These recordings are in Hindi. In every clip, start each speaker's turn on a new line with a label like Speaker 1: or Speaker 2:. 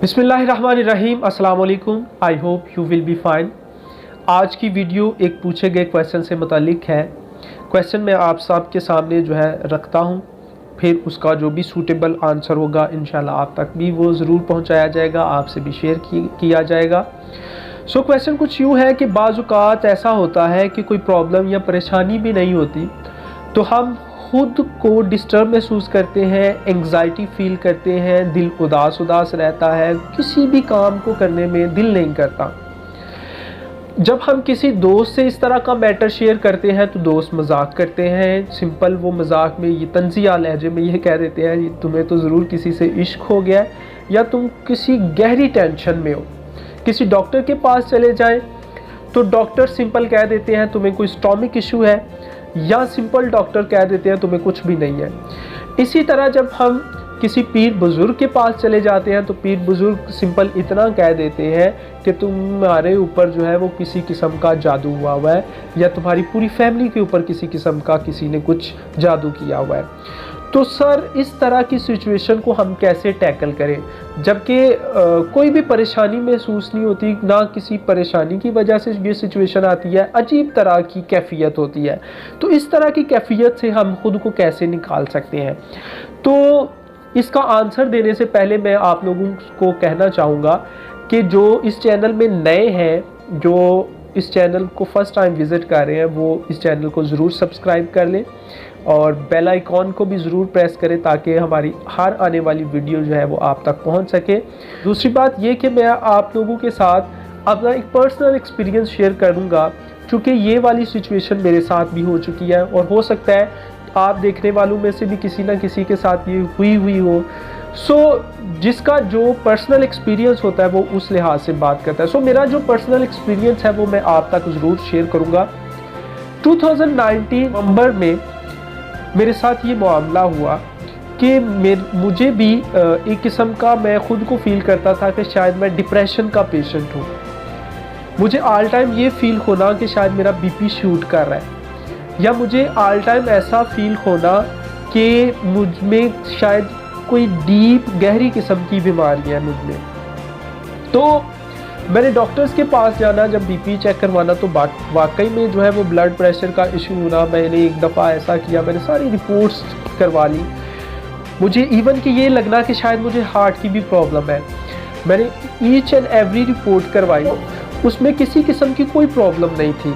Speaker 1: बिस्मिल्लाहिर्रहमानिर्रहीम, अस्सलाम वालेकुम। I hope you will be fine. आज की वीडियो एक पूछे गए क्वेश्चन से मुतालिक है। क्वेश्चन मैं आप सब के सामने जो है रखता हूँ, फिर उसका जो भी सूटेबल आंसर होगा इंशाल्लाह आप तक भी वो ज़रूर पहुँचाया जाएगा, आपसे भी शेयर किया जाएगा। सो क्वेश्चन कुछ यूँ है कि बाज़ औक़ात ऐसा होता है कि कोई प्रॉब्लम या परेशानी भी नहीं होती तो हम खुद को डिस्टर्ब महसूस करते हैं, एंग्जाइटी फील करते हैं, दिल उदास उदास रहता है, किसी भी काम को करने में दिल नहीं करता। जब हम किसी दोस्त से इस तरह का मैटर शेयर करते हैं तो दोस्त मजाक करते हैं। सिंपल वो मजाक में ये तंज़िया लहजे में ये कह देते हैं तुम्हें तो ज़रूर किसी से इश्क हो गया है या तुम किसी गहरी टेंशन में हो। किसी डॉक्टर के पास चले जाएं तो डॉक्टर सिंपल कह देते हैं तुम्हें कोई स्टॉमिक इशू है, या सिंपल डॉक्टर कह देते हैं तुम्हें कुछ भी नहीं है। इसी तरह जब हम किसी पीर बुज़ुर्ग के पास चले जाते हैं तो पीर बुज़ुर्ग सिंपल इतना कह देते हैं कि तुम्हारे ऊपर जो है वो किसी किस्म का जादू हुआ है या तुम्हारी पूरी फैमिली के ऊपर किसी किस्म का किसी ने कुछ जादू किया हुआ है। तो सर इस तरह की सिचुएशन को हम कैसे टैकल करें, जबकि कोई भी परेशानी महसूस नहीं होती, ना किसी परेशानी की वजह से ये सिचुएशन आती है, अजीब तरह की कैफियत होती है। तो इस तरह की कैफियत से हम खुद को कैसे निकाल सकते हैं? तो इसका आंसर देने से पहले मैं आप लोगों को कहना चाहूँगा कि जो इस चैनल में नए हैं, जो इस चैनल को फर्स्ट टाइम विज़िट कर रहे हैं, वो इस चैनल को ज़रूर सब्सक्राइब कर लें और बेल आइकॉन को भी ज़रूर प्रेस करें ताकि हमारी हर आने वाली वीडियो जो है वो आप तक पहुंच सके। दूसरी बात ये कि मैं आप लोगों के साथ अपना एक पर्सनल एक्सपीरियंस शेयर करूंगा, क्योंकि ये वाली सिचुएशन मेरे साथ भी हो चुकी है और हो सकता है आप देखने वालों में से भी किसी ना किसी के साथ ये हुई हो। सो जिसका जो पर्सनल एक्सपीरियंस होता है वो उस लिहाज से बात करता है। सो मेरा जो पर्सनल एक्सपीरियंस है वो मैं आप तक ज़रूर शेयर करूँगा। 2019 नवंबर में मेरे साथ ये मामला हुआ कि मुझे भी एक किस्म का मैं ख़ुद को फील करता था कि शायद मैं डिप्रेशन का पेशेंट हूँ। मुझे ऑल टाइम ये फील होना कि शायद मेरा बीपी शूट कर रहा है, या मुझे ऑल टाइम ऐसा फील होना कि मुझ में शायद कोई डीप गहरी किस्म की बीमारी है मुझ में। तो मैंने डॉक्टर्स के पास जाना, जब बीपी चेक करवाना, तो वाकई में जो है वो ब्लड प्रेशर का इशू होना। मैंने एक दफ़ा ऐसा किया, मैंने सारी रिपोर्ट्स करवा ली, मुझे इवन कि ये लगना कि शायद मुझे हार्ट की भी प्रॉब्लम है। मैंने ईच एंड एवरी रिपोर्ट करवाई, उसमें किसी किस्म की कोई प्रॉब्लम नहीं थी,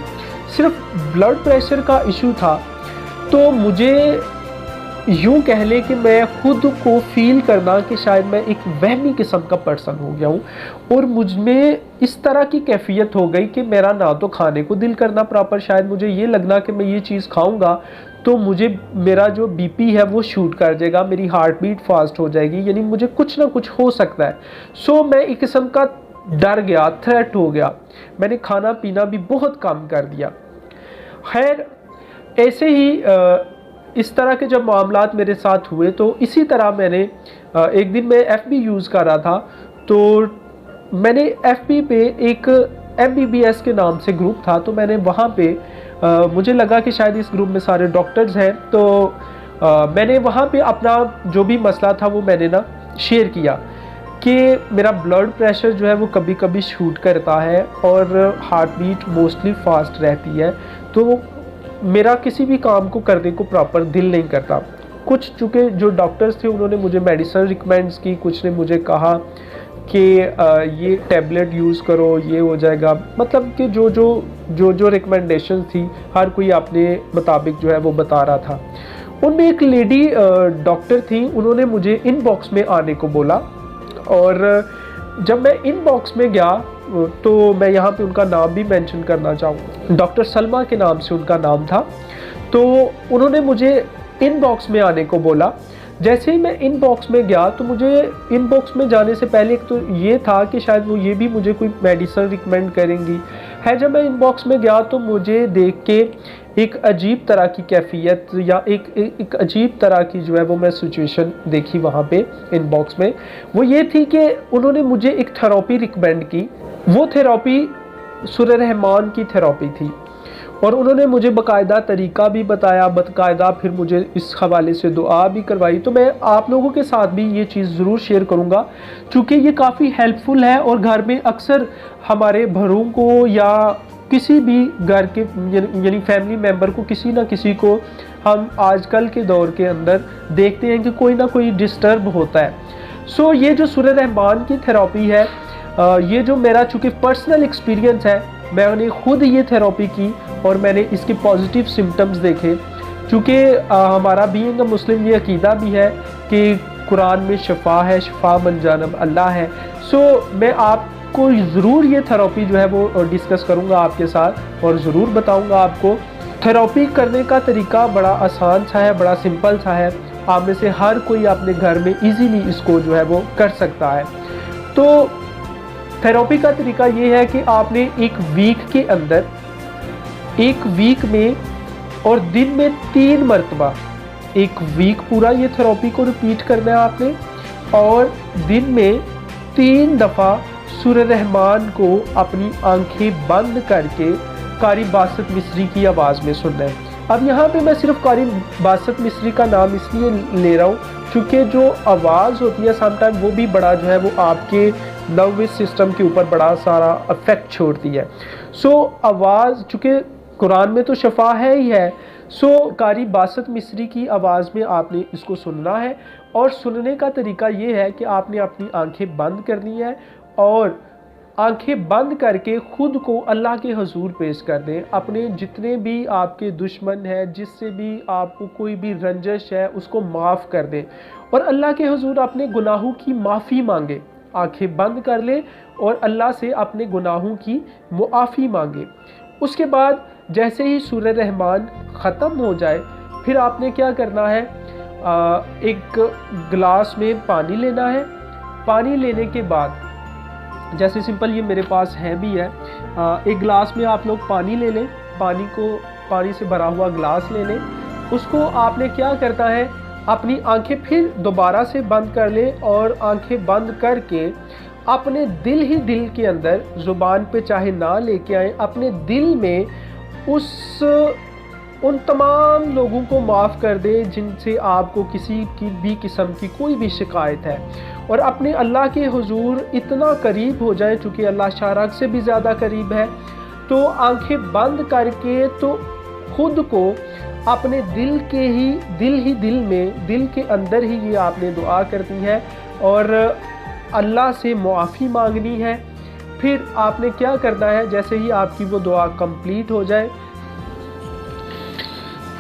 Speaker 1: सिर्फ ब्लड प्रेशर का इशू था। तो मुझे यूँ कह लें कि मैं खुद को फील करना कि शायद मैं एक वहमी किस्म का पर्सन हो गया हूँ और मुझ में इस तरह की कैफियत हो गई कि मेरा ना तो खाने को दिल करना प्रॉपर, शायद मुझे ये लगना कि मैं ये चीज़ खाऊंगा तो मुझे मेरा जो बीपी है वो शूट कर जाएगा, मेरी हार्ट बीट फास्ट हो जाएगी, यानी मुझे कुछ ना कुछ हो सकता है। सो मैं एक किस्म का डर गया, थ्रेट हो गया। मैंने खाना पीना भी बहुत कम कर दिया। खैर ऐसे ही इस तरह के जब मामलात मेरे साथ हुए तो इसी तरह मैंने एक दिन मैं FB यूज़ कर रहा था, तो मैंने FB पे एक MBBS के नाम से ग्रुप था, तो मैंने वहाँ पे मुझे लगा कि शायद इस ग्रुप में सारे डॉक्टर्स हैं, तो मैंने वहाँ पे अपना जो भी मसला था वो मैंने ना शेयर किया कि मेरा ब्लड प्रेशर जो है वो कभी कभी शूट करता है और हार्ट बीट मोस्टली फास्ट रहती है, तो मेरा किसी भी काम को करने को प्रॉपर दिल नहीं करता। कुछ चूँकि जो डॉक्टर्स थे उन्होंने मुझे मेडिसिन रिकमेंड्स की, कुछ ने मुझे कहा कि ये टैबलेट यूज़ करो ये हो जाएगा, मतलब कि जो रिकमेंडेशन थी हर कोई अपने मुताबिक जो है वो बता रहा था। उनमें एक लेडी डॉक्टर थी, उन्होंने मुझे इनबॉक्स में आने को बोला और जब मैं इनबॉक्स में गया तो मैं यहाँ पे उनका नाम भी मेंशन करना चाहूँगा, डॉक्टर सलमा के नाम से उनका नाम था। तो उन्होंने मुझे इनबॉक्स में आने को बोला। जैसे ही मैं इनबॉक्स में गया तो मुझे इनबॉक्स में जाने से पहले एक तो ये था कि शायद वो ये भी मुझे कोई मेडिसिन रिकमेंड करेंगी है। जब मैं इनबॉक्स में गया तो मुझे देख के एक अजीब तरह की कैफियत या एक अजीब तरह की जो है वो मैं सिचुएशन देखी वहाँ पे इनबॉक्स में। वो ये थी कि उन्होंने मुझे एक थेरेपी रिकमेंड की। वो थेरेपी सुर रहमान की थेरेपी थी। और उन्होंने मुझे बाकायदा तरीका भी बताया, बाकायदा फिर मुझे इस हवाले से दुआ भी करवाई। तो मैं आप लोगों के साथ भी ये चीज़ ज़रूर शेयर करूँगा, चूँकि ये काफ़ी हेल्पफुल है। और घर में अक्सर हमारे बड़ों को या किसी भी घर के यानी फैमिली मेम्बर को, किसी ना किसी को हम आजकल के दौर के अंदर देखते हैं कि कोई ना कोई डिस्टर्ब होता है। सो ये जो सूरह रहमान की थेरेपी है, ये जो मेरा चूँकि पर्सनल एक्सपीरियंस है, मैंने खुद ये थेरेपी की और मैंने इसके पॉजिटिव सिम्टम्स देखे। चूँकि हमारा बीइंग अ मुस्लिम ये अकीदा भी है कि कुरान में शिफा है, शिफा मन जानब अल्लाह है। सो मैं आपको ज़रूर ये थेरेपी जो है वो डिस्कस करूँगा आपके साथ और ज़रूर बताऊँगा आपको। थेरेपी करने का तरीका बड़ा आसान सा है, बड़ा सिंपल सा है। आप में से हर कोई अपने घर में इजीली इसको जो है वो कर सकता है। तो थेरेपी का तरीका ये है कि आपने एक वीक के अंदर, एक वीक में और दिन में 3 मरतबा, एक वीक पूरा ये थेरेपी को रिपीट करना है आपने, और दिन में 3 दफ़ा सूरह रहमान को अपनी आंखें बंद करके कारी बासत मिस्री की आवाज़ में सुनना है। अब यहाँ पे मैं सिर्फ कारी बासत मिस्री का नाम इसलिए ले रहा हूँ क्योंकि जो आवाज़ होती है समटाइम वो भी बड़ा जो है वो आपके नर्वस सिस्टम के ऊपर बड़ा सारा इफेक्ट छोड़ती है। सो आवाज़, चूँकि कुरान में तो शफा है ही है, सो कारी बासत मिस्री की आवाज़ में आपने इसको सुनना है। और सुनने का तरीका ये है कि आपने अपनी आंखें बंद करनी है और आंखें बंद करके ख़ुद को अल्लाह के हुजूर पेश कर दें। अपने जितने भी आपके दुश्मन हैं, जिससे भी आपको कोई भी रंजिश है, उसको माफ़ कर दें और अल्लाह के हुजूर अपने गुनाहों की माफ़ी मांगे। आंखें बंद कर लें और अल्लाह से अपने गुनाहों की मुआफ़ी मांगे। उसके बाद जैसे ही सूरह रहमान ख़त्म हो जाए, फिर आपने क्या करना है, एक गिलास में पानी लेना है। पानी लेने के बाद, जैसे सिंपल ये मेरे पास है भी है, एक गिलास में आप लोग पानी ले लें, पानी से भरा हुआ गिलास ले लें। उसको आपने क्या करना है, अपनी आंखें फिर दोबारा से बंद कर लें और आंखें बंद करके अपने दिल के अंदर, ज़ुबान पे चाहे ना लेके आए, अपने दिल में उन तमाम लोगों को माफ़ कर दे जिनसे आपको किसी की भी किस्म की कोई भी शिकायत है, और अपने अल्लाह के हुजूर इतना करीब हो जाए, चूँकि अल्लाह शारक से भी ज़्यादा करीब है। तो आंखें बंद करके तो खुद को अपने दिल के अंदर ही ये आपने दुआ करनी है और अल्लाह से मुआफ़ी मांगनी है। फिर आपने क्या करना है, जैसे ही आपकी वो दुआ कंप्लीट हो जाए,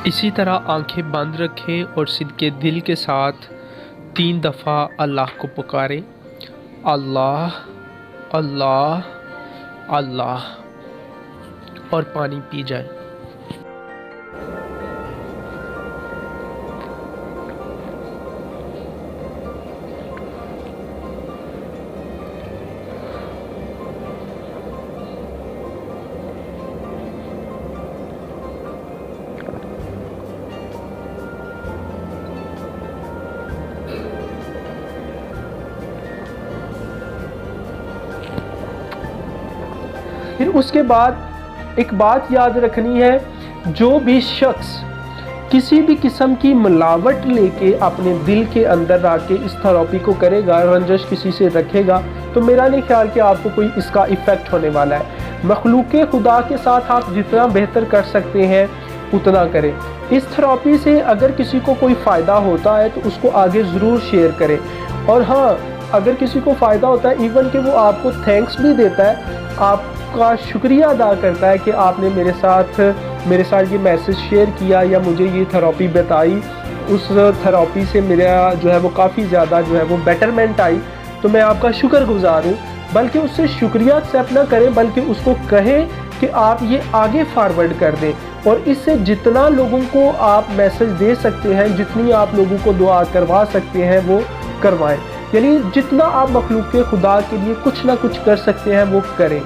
Speaker 1: इसी तरह आंखें बंद रखें और सिद्के दिल के साथ 3 दफ़ा अल्लाह को पुकारें, अल्लाह अल्लाह अल्लाह, और पानी पी जाए। फिर उसके बाद एक बात याद रखनी है, जो भी शख्स किसी भी किस्म की मिलावट लेके अपने दिल के अंदर रख के इस थेरेपी को करेगा, रंजिश किसी से रखेगा, तो मेरा नहीं ख्याल कि आपको कोई इसका इफ़ेक्ट होने वाला है। मखलूक़े खुदा के साथ आप जितना बेहतर कर सकते हैं उतना करें। इस थेरेपी से अगर किसी को कोई फ़ायदा होता है तो उसको आगे ज़रूर शेयर करें। और हाँ, अगर किसी को फ़ायदा होता है, इवन कि वो आपको थैंक्स भी देता है, आपका शुक्रिया अदा करता है कि आपने मेरे साथ ये मैसेज शेयर किया या मुझे ये थेरेपी बताई, उस थेरेपी से मेरा जो है वो काफ़ी ज़्यादा जो है वो बेटरमेंट आई, तो मैं आपका शुक्रगुज़ार हूँ। बल्कि उससे शुक्रिया एक्सेप्ट ना करें, बल्कि उसको कहें कि आप ये आगे फॉरवर्ड कर दें। और इससे जितना लोगों को आप मैसेज दे सकते हैं, जितनी आप लोगों को दुआ करवा सकते हैं वो करवाएं। यानी जितना आप मखलूक़ खुदा के लिए कुछ ना कुछ कर सकते हैं वो करें।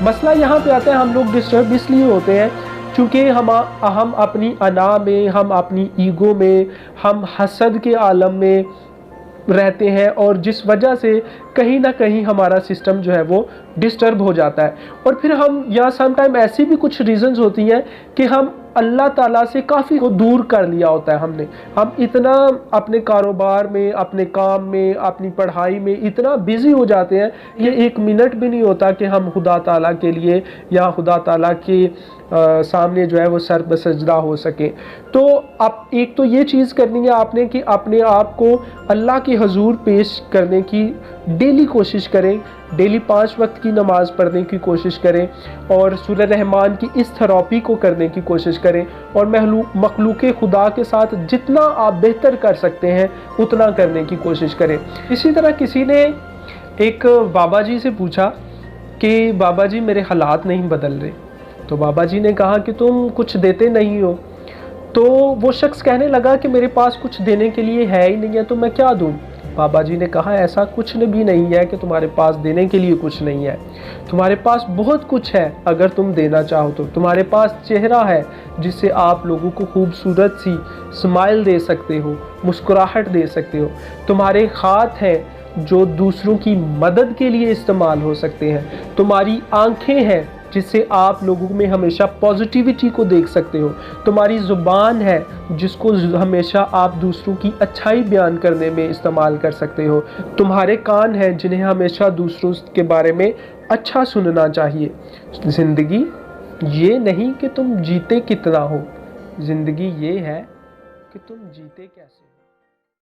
Speaker 1: मसला यहाँ पे आता है, हम लोग डिस्टर्ब इसलिए होते हैं क्योंकि हम अपनी अना में, हम अपनी ईगो में, हम हसद के आलम में, रहते हैं और जिस वजह से कहीं ना कहीं हमारा सिस्टम जो है वो डिस्टर्ब हो जाता है। और फिर हम या समटाइम ऐसी भी कुछ रीजंस होती हैं कि हम अल्लाह ताला से काफ़ी को दूर कर लिया होता है हमने। हम इतना अपने कारोबार में, अपने काम में, अपनी पढ़ाई में इतना बिजी हो जाते हैं कि एक मिनट भी नहीं होता कि हम खुदा ताला के लिए या खुदा ताला के सामने जो है वो सर बसजदा हो सके। तो अब एक तो ये चीज़ करनी है आपने कि अपने आप को अल्लाह के हजूर पेश करने की डेली कोशिश करें। डेली 5 वक्त की नमाज़ पढ़ने की कोशिश करें और सूरह रहमान की इस थेरेपी को करने की कोशिश करें और मखलूक खुदा के साथ जितना आप बेहतर कर सकते हैं उतना करने की कोशिश करें। इसी तरह किसी ने एक बाबा जी से पूछा कि बाबा जी मेरे हालात नहीं बदल रहे। तो बाबा जी ने कहा कि तुम कुछ देते नहीं हो। तो वो शख्स कहने लगा कि मेरे पास कुछ देने के लिए है ही नहीं है, तो मैं क्या दूं। बाबा जी ने कहा ऐसा कुछ भी नहीं है कि तुम्हारे पास देने के लिए कुछ नहीं है, तुम्हारे पास बहुत कुछ है अगर तुम देना चाहो तो। तुम्हारे पास चेहरा है जिससे आप लोगों को खूबसूरत सी स्माइल दे सकते हो, मुस्कुराहट दे सकते हो। तुम्हारे हाथ हैं जो दूसरों की मदद के लिए इस्तेमाल हो सकते हैं। तुम्हारी आंखें हैं जिससे आप लोगों में हमेशा पॉजिटिविटी को देख सकते हो। तुम्हारी ज़ुबान है जिसको हमेशा आप दूसरों की अच्छाई बयान करने में इस्तेमाल कर सकते हो। तुम्हारे कान हैं जिन्हें हमेशा दूसरों के बारे में अच्छा सुनना चाहिए। ज़िंदगी ये नहीं कि तुम जीते कितना हो, ज़िंदगी ये है कि तुम जीते कैसे।